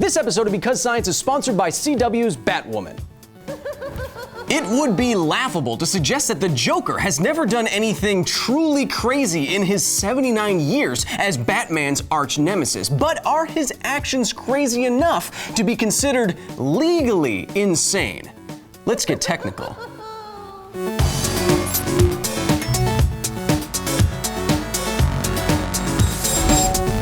This episode of Because Science is sponsored by CW's Batwoman. It would be laughable to suggest that the Joker has never done anything truly crazy in his 79 years as Batman's arch nemesis. But are his actions crazy enough to be considered legally insane? Let's get technical.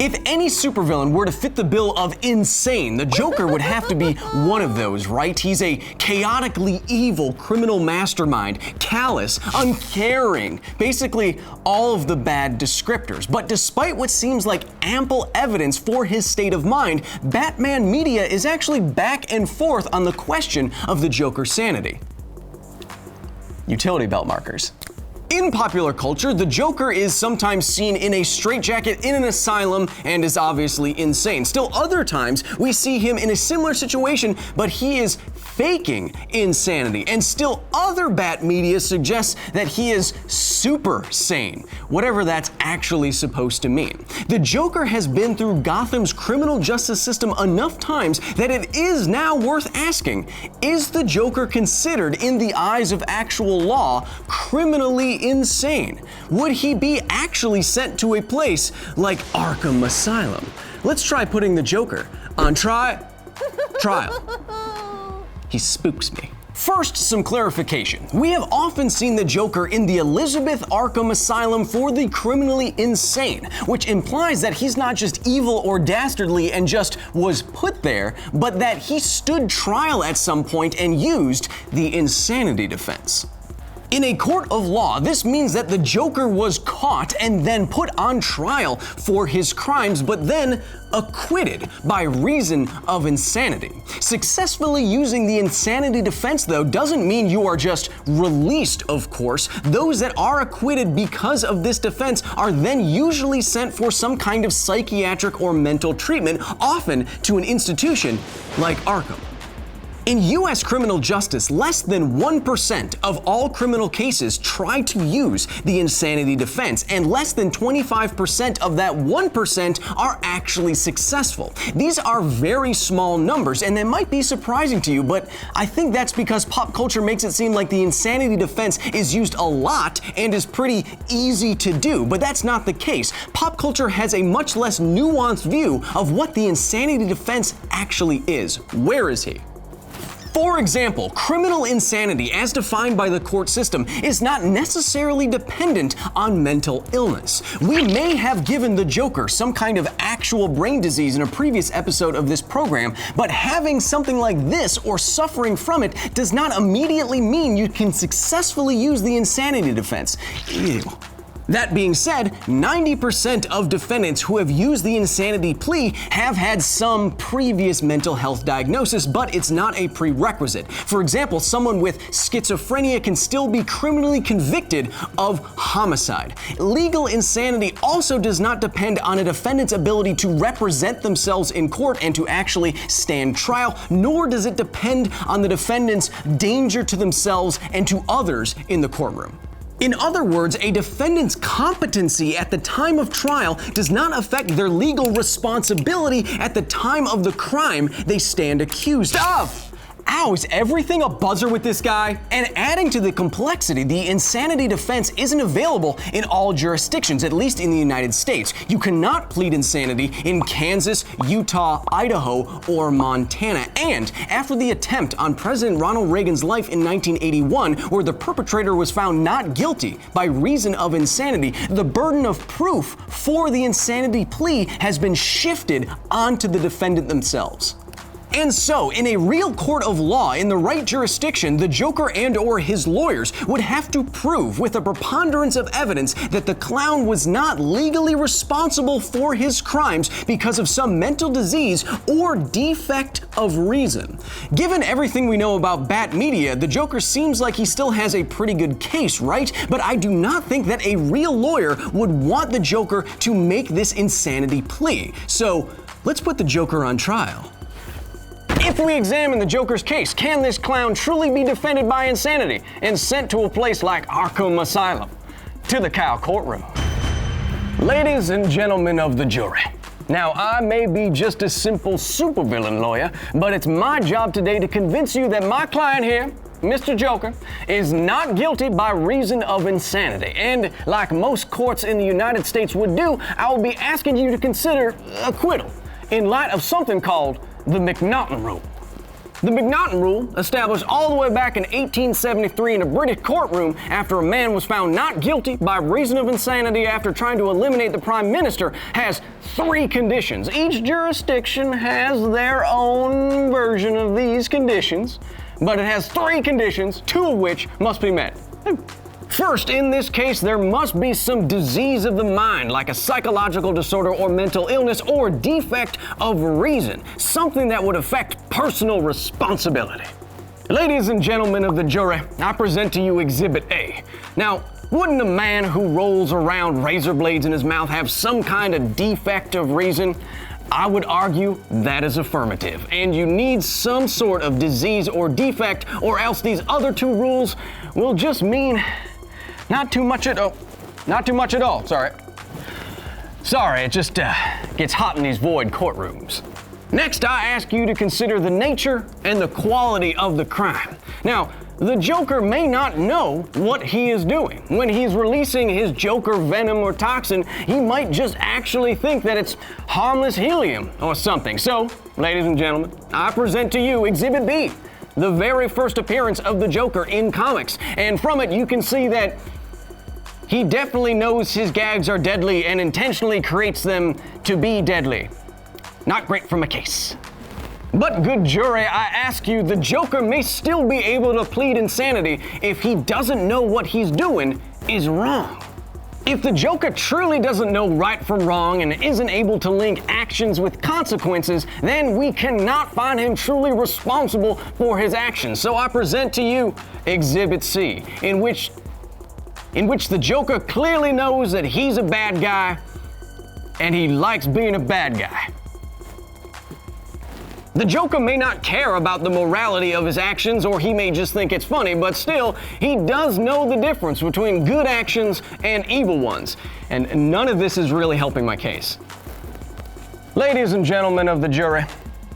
If any supervillain were to fit the bill of insane, the Joker would have to be one of those, right? He's a chaotically evil criminal mastermind, callous, uncaring, basically all of the bad descriptors. But despite what seems like ample evidence for his state of mind, Batman media is actually back and forth on the question of the Joker's sanity. Utility belt markers. In popular culture, the Joker is sometimes seen in a straitjacket in an asylum and is obviously insane. Still other times, we see him in a similar situation, but he is faking insanity. And still other Bat media suggests that he is super sane, whatever that's actually supposed to mean. The Joker has been through Gotham's criminal justice system enough times that it is now worth asking, is the Joker considered, in the eyes of actual law, criminally insane? Would he be actually sent to a place like Arkham Asylum? Let's try putting the Joker on trial. He spooks me. First, some clarification. We have often seen the Joker in the Elizabeth Arkham Asylum for the criminally insane, which implies that he's not just evil or dastardly and just was put there, but that he stood trial at some point and used the insanity defense. In a court of law, this means that the Joker was caught and then put on trial for his crimes, but then acquitted by reason of insanity. Successfully using the insanity defense, though, doesn't mean you are just released, of course. Those that are acquitted because of this defense are then usually sent for some kind of psychiatric or mental treatment, often to an institution like Arkham. In U.S. criminal justice, less than 1% of all criminal cases try to use the insanity defense, and less than 25% of that 1% are actually successful. These are very small numbers, and they might be surprising to you, but I think that's because pop culture makes it seem like the insanity defense is used a lot and is pretty easy to do, but that's not the case. Pop culture has a much less nuanced view of what the insanity defense actually is. Where is he? For example, criminal insanity, as defined by the court system, is not necessarily dependent on mental illness. We may have given the Joker some kind of actual brain disease in a previous episode of this program, but having something like this or suffering from it does not immediately mean you can successfully use the insanity defense. Ew. That being said, 90% of defendants who have used the insanity plea have had some previous mental health diagnosis, but it's not a prerequisite. For example, someone with schizophrenia can still be criminally convicted of homicide. Legal insanity also does not depend on a defendant's ability to represent themselves in court and to actually stand trial, nor does it depend on the defendant's danger to themselves and to others in the courtroom. In other words, a defendant's competency at the time of trial does not affect their legal responsibility at the time of the crime they stand accused of. Ow, is everything a buzzer with this guy? And adding to the complexity, the insanity defense isn't available in all jurisdictions, at least in the United States. You cannot plead insanity in Kansas, Utah, Idaho, or Montana. And after the attempt on President Ronald Reagan's life in 1981, where the perpetrator was found not guilty by reason of insanity, the burden of proof for the insanity plea has been shifted onto the defendant themselves. And so, in a real court of law, in the right jurisdiction, the Joker and/or his lawyers would have to prove with a preponderance of evidence that the clown was not legally responsible for his crimes because of some mental disease or defect of reason. Given everything we know about Bat media, the Joker seems like he still has a pretty good case, right? But I do not think that a real lawyer would want the Joker to make this insanity plea. So, let's put the Joker on trial. If we examine the Joker's case, can this clown truly be defended by insanity and sent to a place like Arkham Asylum? To the cow courtroom. Ladies and gentlemen of the jury, Now, I may be just a simple supervillain lawyer, but it's my job today to convince you that my client here, Mr. Joker, is not guilty by reason of insanity. And like most courts in the United States would do, I will be asking you to consider acquittal in light of something called the McNaughton Rule. The McNaughton Rule, established all the way back in 1873 in a British courtroom after a man was found not guilty by reason of insanity after trying to eliminate the Prime Minister, has 3 conditions. Each jurisdiction has their own version of these conditions, but it has 3 conditions, 2 of which must be met. First, in this case, there must be some disease of the mind, like a psychological disorder or mental illness or defect of reason, something that would affect personal responsibility. Ladies and gentlemen of the jury, I present to you Exhibit A. Now, wouldn't a man who rolls around razor blades in his mouth have some kind of defect of reason? I would argue that is affirmative, and you need some sort of disease or defect, or else these other 2 rules will just mean not too much at all. Sorry, it just gets hot in these void courtrooms. Next, I ask you to consider the nature and the quality of the crime. Now, the Joker may not know what he is doing. When he's releasing his Joker venom or toxin, he might just actually think that it's harmless helium or something. So, ladies and gentlemen, I present to you Exhibit B, the very first appearance of the Joker in comics. And from it, you can see that he definitely knows his gags are deadly and intentionally creates them to be deadly. Not great from a case. But good jury, I ask you, the Joker may still be able to plead insanity if he doesn't know what he's doing is wrong. If the Joker truly doesn't know right from wrong and isn't able to link actions with consequences, then we cannot find him truly responsible for his actions. So I present to you Exhibit C, in which the Joker clearly knows that he's a bad guy and he likes being a bad guy. The Joker may not care about the morality of his actions, or he may just think it's funny, but still, he does know the difference between good actions and evil ones, and none of this is really helping my case. Ladies and gentlemen of the jury,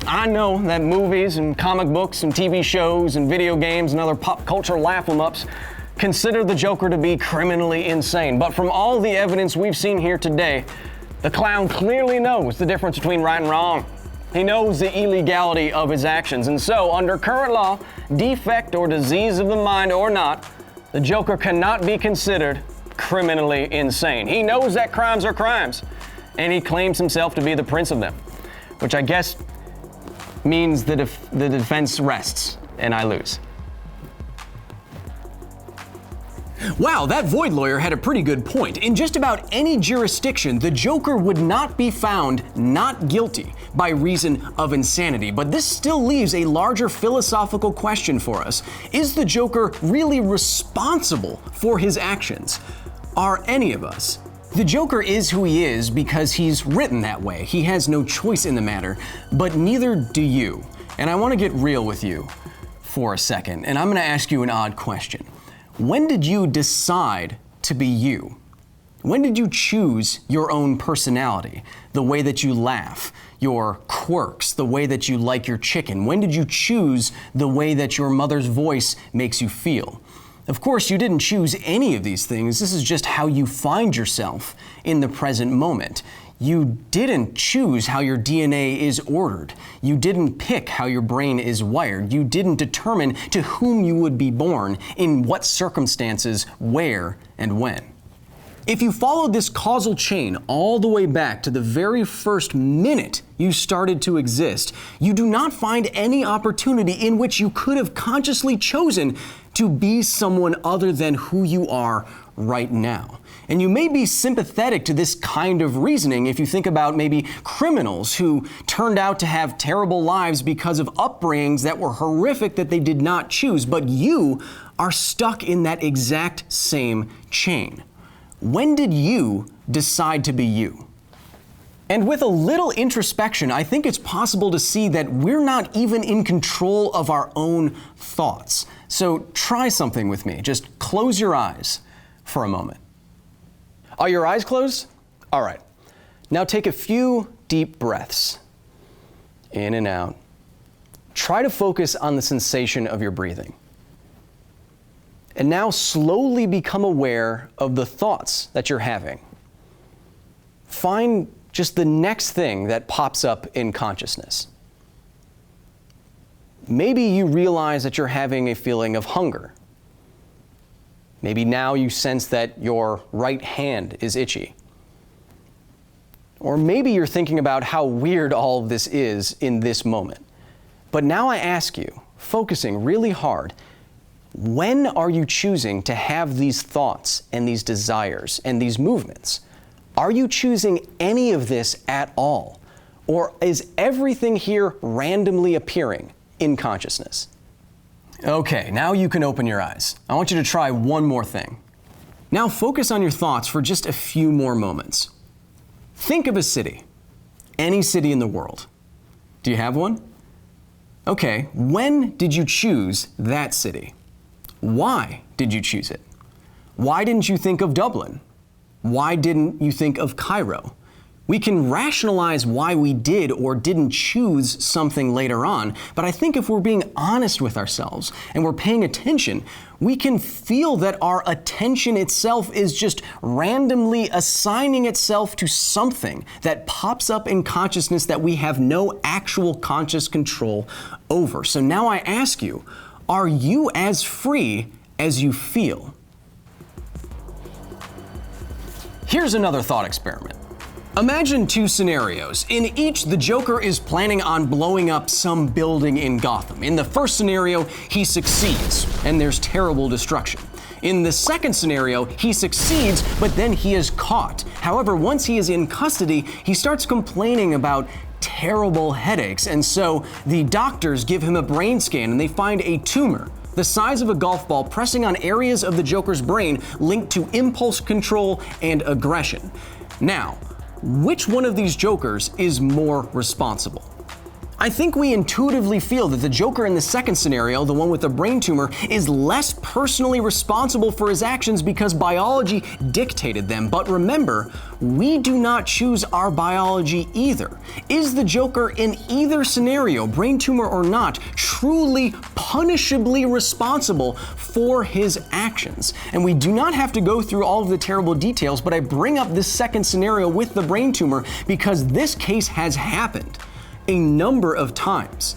I know that movies and comic books and TV shows and video games and other pop culture laugh-em-ups consider the Joker to be criminally insane, but from all the evidence we've seen here today, the clown clearly knows the difference between right and wrong. He knows the illegality of his actions, and so, under current law, defect or disease of the mind or not, the Joker cannot be considered criminally insane. He knows that crimes are crimes, and he claims himself to be the prince of them, which I guess means the defense rests, and I lose. Wow, that Void lawyer had a pretty good point. In just about any jurisdiction, the Joker would not be found not guilty by reason of insanity. But this still leaves a larger philosophical question for us. Is the Joker really responsible for his actions? Are any of us? The Joker is who he is because he's written that way. He has no choice in the matter, but neither do you. And I want to get real with you for a second, and I'm going to ask you an odd question. When did you decide to be you? When did you choose your own personality, the way that you laugh, your quirks, the way that you like your chicken? When did you choose the way that your mother's voice makes you feel? Of course, you didn't choose any of these things. This is just how you find yourself in the present moment. You didn't choose how your DNA is ordered. You didn't pick how your brain is wired. You didn't determine to whom you would be born, in what circumstances, where, and when. If you followed this causal chain all the way back to the very first minute you started to exist, you do not find any opportunity in which you could have consciously chosen to be someone other than who you are right now. And you may be sympathetic to this kind of reasoning if you think about maybe criminals who turned out to have terrible lives because of upbringings that were horrific that they did not choose, but you are stuck in that exact same chain. When did you decide to be you? And with a little introspection, I think it's possible to see that we're not even in control of our own thoughts. So try something with me. Just close your eyes for a moment. Are your eyes closed? All right. Now take a few deep breaths, in and out. Try to focus on the sensation of your breathing. And now slowly become aware of the thoughts that you're having. Find just the next thing that pops up in consciousness. Maybe you realize that you're having a feeling of hunger. Maybe now you sense that your right hand is itchy. Or maybe you're thinking about how weird all of this is in this moment. But now I ask you, focusing really hard, when are you choosing to have these thoughts and these desires and these movements? Are you choosing any of this at all? Or is everything here randomly appearing in consciousness? Okay, now you can open your eyes. I want you to try one more thing. Now focus on your thoughts for just a few more moments. Think of a city, any city in the world. Do you have one? Okay, when did you choose that city? Why did you choose it? Why didn't you think of Dublin? Why didn't you think of Cairo? We can rationalize why we did or didn't choose something later on, but I think if we're being honest with ourselves and we're paying attention, we can feel that our attention itself is just randomly assigning itself to something that pops up in consciousness that we have no actual conscious control over. So now I ask you, are you as free as you feel? Here's another thought experiment. Imagine two scenarios. In each, the Joker is planning on blowing up some building in Gotham. In the first scenario, he succeeds, and there's terrible destruction. In the second scenario, he succeeds, but then he is caught. However, once he is in custody, he starts complaining about terrible headaches, and so the doctors give him a brain scan and they find a tumor the size of a golf ball pressing on areas of the Joker's brain linked to impulse control and aggression. Now, which one of these Jokers is more responsible? I think we intuitively feel that the Joker in the second scenario, the one with the brain tumor, is less personally responsible for his actions because biology dictated them. But remember, we do not choose our biology either. Is the Joker in either scenario, brain tumor or not, truly punishably responsible for his actions? And we do not have to go through all of the terrible details, but I bring up this second scenario with the brain tumor because this case has happened a number of times.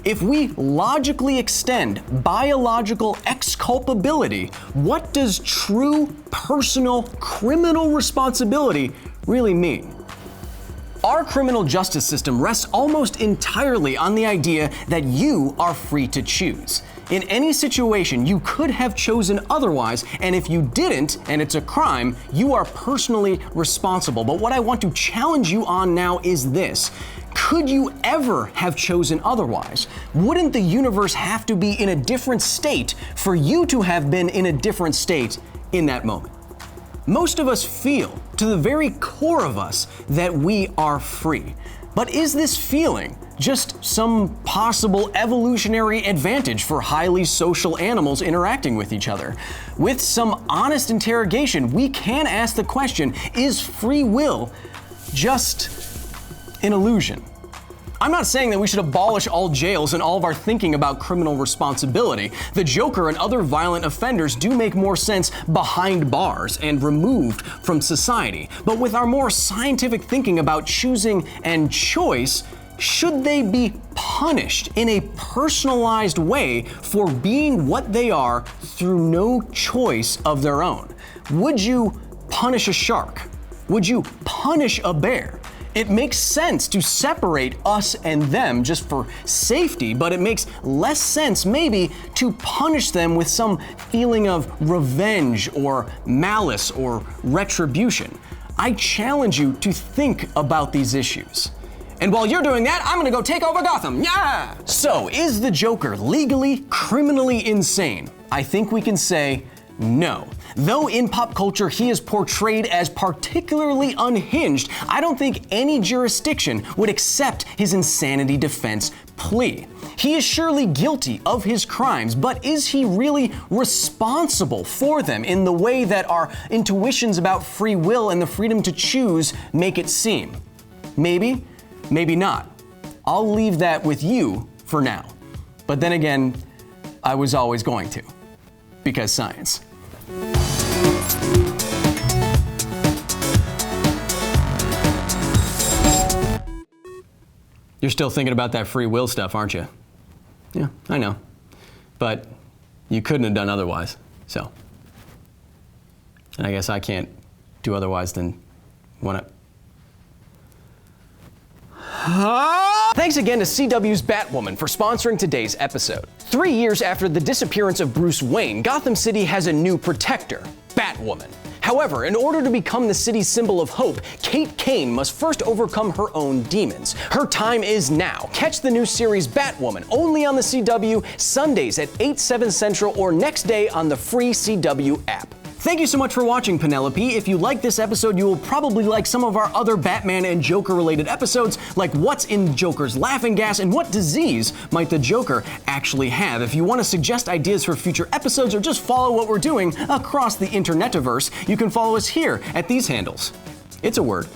If we logically extend biological exculpability, what does true personal criminal responsibility really mean? Our criminal justice system rests almost entirely on the idea that you are free to choose. In any situation, you could have chosen otherwise, and if you didn't, and it's a crime, you are personally responsible. But what I want to challenge you on now is this. Could you ever have chosen otherwise? Wouldn't the universe have to be in a different state for you to have been in a different state in that moment? Most of us feel, to the very core of us, that we are free. But is this feeling just some possible evolutionary advantage for highly social animals interacting with each other? With some honest interrogation, we can ask the question, is free will just an illusion? I'm not saying that we should abolish all jails and all of our thinking about criminal responsibility. The Joker and other violent offenders do make more sense behind bars and removed from society. But with our more scientific thinking about choosing and choice, should they be punished in a personalized way for being what they are through no choice of their own? Would you punish a shark? Would you punish a bear? It makes sense to separate us and them just for safety, but it makes less sense maybe to punish them with some feeling of revenge or malice or retribution. I challenge you to think about these issues. And while you're doing that, I'm gonna go take over Gotham, yeah! So, is the Joker legally, criminally insane? I think we can say no. Though in pop culture he is portrayed as particularly unhinged, I don't think any jurisdiction would accept his insanity defense plea. He is surely guilty of his crimes, but is he really responsible for them in the way that our intuitions about free will and the freedom to choose make it seem? Maybe. Maybe not. I'll leave that with you for now. But then again, I was always going to. Because science. You're still thinking about that free will stuff, aren't you? Yeah, I know. But you couldn't have done otherwise, so. And I guess I can't do otherwise than want to. Thanks again to CW's Batwoman for sponsoring today's episode. 3 years after the disappearance of Bruce Wayne, Gotham City has a new protector, Batwoman. However, in order to become the city's symbol of hope, Kate Kane must first overcome her own demons. Her time is now. Catch the new series Batwoman only on the CW, Sundays at 8/7 Central or next day on the free CW app. Thank you so much for watching, Penelope. If you like this episode, you will probably like some of our other Batman and Joker related episodes, like what's in Joker's laughing gas and what disease might the Joker actually have. If you want to suggest ideas for future episodes or just follow what we're doing across the internetiverse, you can follow us here at these handles. It's a word.